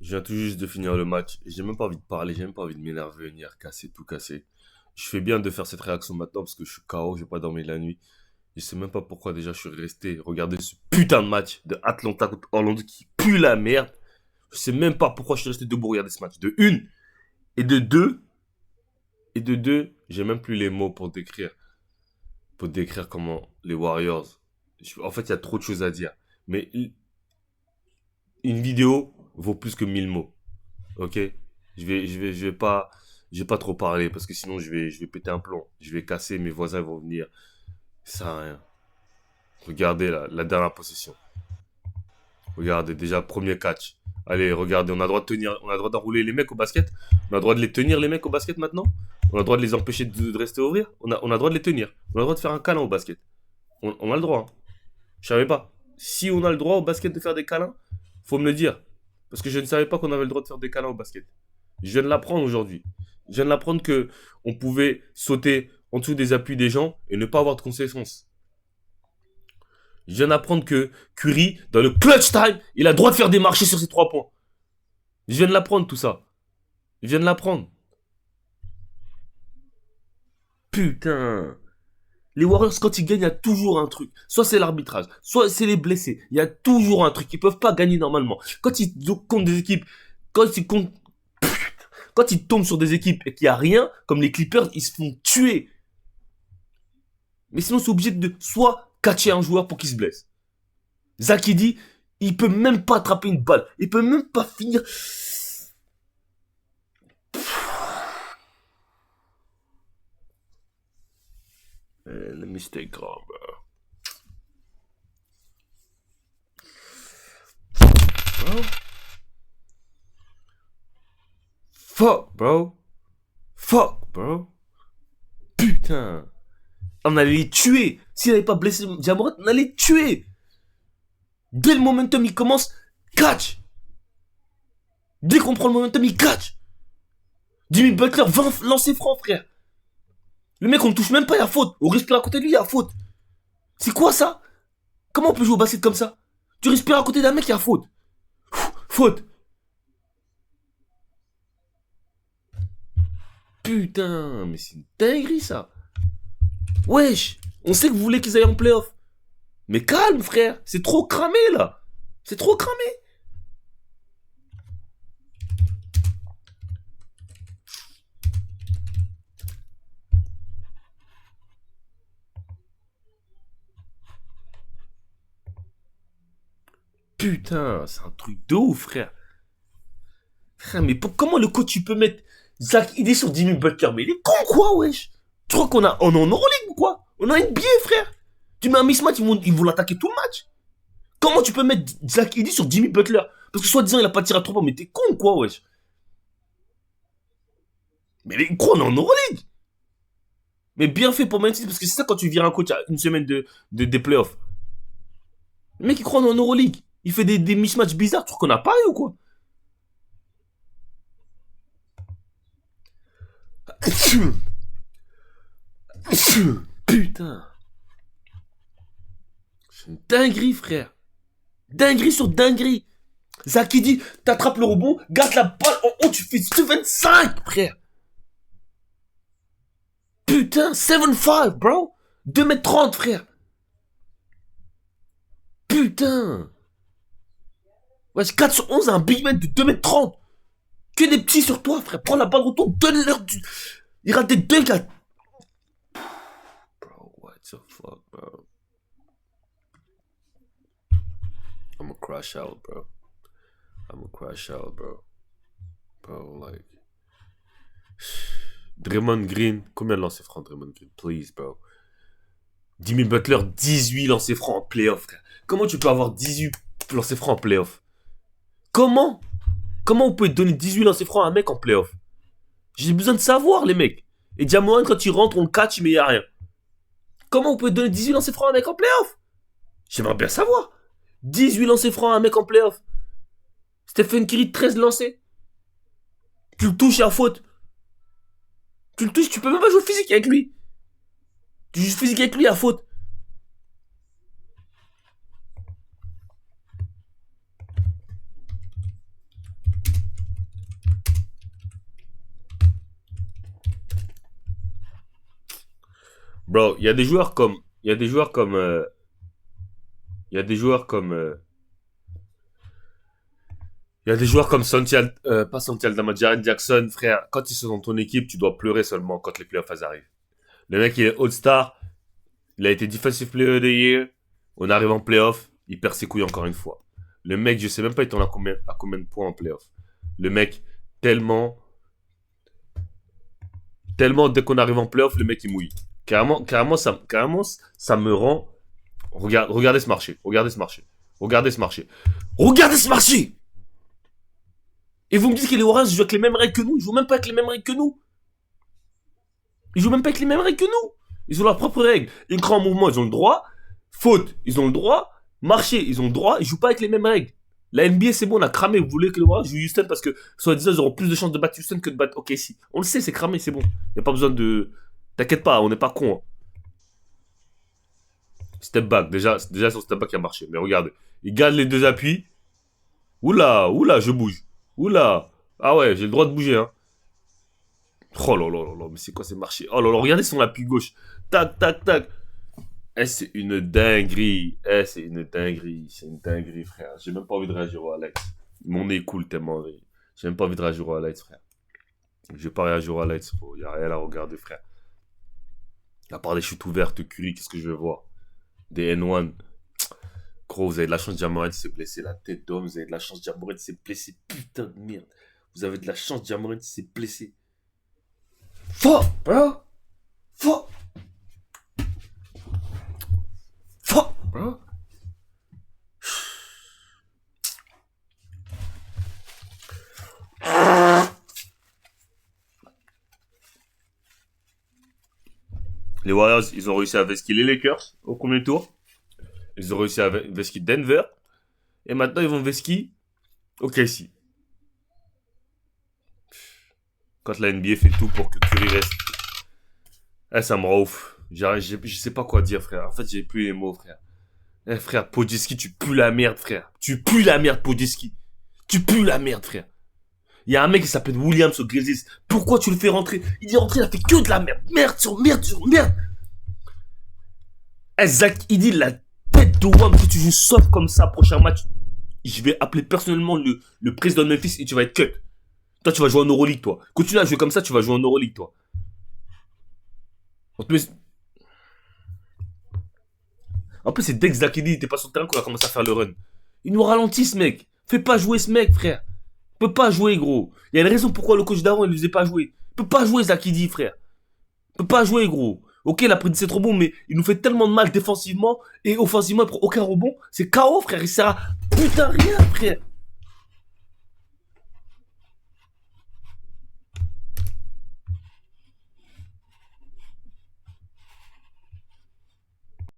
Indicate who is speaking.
Speaker 1: Je viens tout juste de finir le match. J'ai même pas envie de parler, j'ai même pas envie de m'énerver, venir casser, tout casser. Je fais bien de faire cette réaction maintenant parce que je suis KO, j'ai pas dormi la nuit. Je sais même pas pourquoi déjà je suis resté regarder ce putain de match de Atlanta contre Orlando qui pue la merde. Je sais même pas pourquoi je suis resté debout regarder ce match. De une. Et de deux, j'ai même plus les mots pour décrire comment les Warriors. En fait, il y a trop de choses à dire. Mais une vidéo vaut plus que 1000 mots. Ok? Je vais pas trop parler parce que sinon je vais péter un plomb. Je vais casser, mes voisins vont venir. Ça sert à rien. Regardez la dernière possession. Regardez, déjà, premier catch. Allez, regardez, on a le droit de tenir, on a le droit d'enrouler les mecs au basket. On a le droit de les tenir, les mecs au basket maintenant. On a le droit de les empêcher de rester ouvrir. On a le droit de les tenir. On a le droit de faire un câlin au basket. On a le droit. Hein. Je savais pas. Si on a le droit au basket de faire des câlins, faut me le dire. Parce que je ne savais pas qu'on avait le droit de faire des câlins au basket. Je viens de l'apprendre aujourd'hui. Je viens de l'apprendre que on pouvait sauter en dessous des appuis des gens et ne pas avoir de conséquences. Je viens d'apprendre que Curry, dans le clutch time, il a le droit de faire des marchés sur ses 3 points. Je viens de l'apprendre tout ça. Je viens de l'apprendre. Putain. Les Warriors, quand ils gagnent, il y a toujours un truc. Soit c'est l'arbitrage, soit c'est les blessés. Il y a toujours un truc. Ils peuvent pas gagner normalement. Quand ils comptent des équipes, quand ils comptent, quand ils tombent sur des équipes et qu'il y a rien, comme les Clippers, ils se font tuer. Mais sinon, c'est obligé de soit catcher un joueur pour qu'il se blesse. Zach, il dit, il peut même pas attraper une balle. Il peut même pas finir. Let me stay calm, bro. Bro. Fuck, bro. Fuck, bro. Putain. On allait les tuer. S'il n'avait pas blessé Jamorant, on allait les tuer. Dès le momentum, il commence. Catch. Dès qu'on prend le momentum, il catch. Jimmy Butler, 20 lancers francs, frère. Le mec, on ne touche même pas, il y a faute. On respire à côté de lui, il y a faute. C'est quoi ça? Comment on peut jouer au basket comme ça? Tu respires à côté d'un mec, il y a faute. Faute. Putain, mais c'est une dinguerie ça. Wesh, on sait que vous voulez qu'ils aillent en playoff. Mais calme, frère, c'est trop cramé là. C'est trop cramé. Putain, c'est un truc de ouf, frère. Frère, mais comment le coach, tu peux mettre Zach Idé sur Jimmy Butler? Mais il est con, quoi, wesh? Tu crois on est en Euroleague ou quoi? On a une NBA, frère. Tu mets un mismatch, ils vont l'attaquer tout le match. Comment tu peux mettre Zach Idé sur Jimmy Butler? Parce que soi-disant, il a pas tiré à 3 points, mais t'es con, quoi, wesh? Mais les gros, on est en Euroleague. Mais bien fait pour Manchester, parce que c'est ça quand tu vires un coach à une semaine des playoffs. Le mec, il croit en Euroleague. Il fait des mismatchs bizarres. Tu crois qu'on a pas ou quoi? Putain. C'est une dinguerie, frère. Dinguerie sur dinguerie. Zaki dit, t'attrapes le rebond, garde la balle en haut, tu fais 25, frère. Putain, 7-5, bro. 2 m 30, frère. Putain. Ouais, 4 sur 11, un big man de 2 m 30. Que des petits sur toi, frère. Prends la balle retour, donne-leur du... Il rate des dunks à... Bro, what the fuck, bro. I'm gonna crash out, bro. Bro, like... Draymond Green, combien de lancers francs Draymond Green? Please, bro. Jimmy Butler, 18 lancers francs en playoff, frère. Comment tu peux avoir 18 lancers francs en playoff? Comment Comment on peut donner 18 lancers francs à un mec en playoff? J'ai besoin de savoir, les mecs. Et Jamoran, quand il rentre, on le catch, mais il n'y a rien. Comment on peut donner 18 lancers francs à un mec en playoff? J'aimerais bien savoir. 18 lancers francs à un mec en playoff. Stephen Curry, 13 lancers. Tu le touches à faute. Tu le touches, tu peux même pas jouer physique avec lui. Tu joues physique avec lui à faute. Bro, il y a des joueurs comme. Il y a des joueurs comme. Il y a des joueurs comme. Il y a des joueurs comme pas Santi Aldama, Jaren Jackson, frère. Quand ils sont dans ton équipe, tu dois pleurer seulement quand les playoffs arrivent. Le mec, il est All-Star. Il a été Defensive Player of the Year. On arrive en playoff. Il perd ses couilles encore une fois. Le mec, je sais même pas, il tourne à combien de points en playoff. Le mec, tellement. Tellement, dès qu'on arrive en playoff, le mec, il mouille. Carrément, ça me rend. Regardez ce marché. Regardez ce marché. Regardez ce marché. Regardez ce marché! Et vous me dites que les Warriors jouent avec les mêmes règles que nous. Ils jouent même pas avec les mêmes règles que nous. Ils jouent même pas avec les mêmes règles que nous. Ils ont leurs propres règles. Écran en mouvement, ils ont le droit. Faute, ils ont le droit. Marché, ils ont le droit. Ils jouent pas avec les mêmes règles. La NBA, c'est bon, on a cramé. Vous voulez que les Warriors jouent Houston parce que, soi-disant, ils auront plus de chances de battre Houston que de battre OKC. On le sait, c'est cramé, c'est bon. Y a pas besoin de. T'inquiète pas, on n'est pas con. Hein. Step back, déjà son step back a marché. Mais regardez, il garde les deux appuis. Oula, je bouge. Oula. Ah ouais, j'ai le droit de bouger, hein. Oh là là là là, mais c'est quoi ces marchés? Oh là là, regardez son appui gauche. Tac, tac, tac. Eh, c'est une dinguerie. Eh, c'est une dinguerie. C'est une dinguerie, frère. J'ai même pas envie de réagir au Alex. Mon nez coule tellement. J'ai même pas envie de réagir au Alex, frère. Je vais pas réagir au Alex, frère. Y a rien à regarder, frère. À part des chutes ouvertes, Curry, qu'est-ce que je vais voir? Des N1. Gros, vous avez de la chance, Jamoran s'est blessé. La tête d'homme, vous avez de la chance, Jamoran s'est blessé. Putain de merde. Vous avez de la chance, Jamoran s'est blessé. Faux, bro. Faux. Faux, bro. Les Warriors, ils ont réussi à vesquer les Lakers au premier tour. Ils ont réussi à vesquer Denver. Et maintenant, ils vont vesquer OKC. Quand la NBA fait tout pour que Curry reste. Eh, ça me rend ouf. Je sais pas quoi dire, frère. En fait, j'ai plus les mots, frère. Eh, frère, Podolski, tu pues la merde, frère. Tu pues la merde, Podolski. Tu pues la merde, frère. Il y a un mec qui s'appelle Williams au Grizzlies. Pourquoi tu le fais rentrer? Il est rentré, il a fait que de la merde. Merde sur merde sur merde. Eh, Zach, il dit la tête de Wam, si tu joues soft comme ça, prochain match, je vais appeler personnellement le président de Memphis et tu vas être cut. Toi, tu vas jouer en Euroleague, toi. Continue à jouer comme ça, tu vas jouer en Euroleague, toi. En plus, c'est dès que Zach n'était pas sur le terrain qu'on a commencé à faire le run. Il nous ralentit, ce mec. Fais pas jouer ce mec, frère. Il peut pas jouer, gros. Il y a une raison pourquoi le coach d'avant, il ne faisait pas jouer. Il peut pas jouer, Zakidi, frère. Il peut pas jouer, gros. Ok, il a pris 17 rebonds, mais il nous fait tellement de mal défensivement et offensivement, il prend aucun rebond. C'est KO, frère. Il sert à putain rien, frère.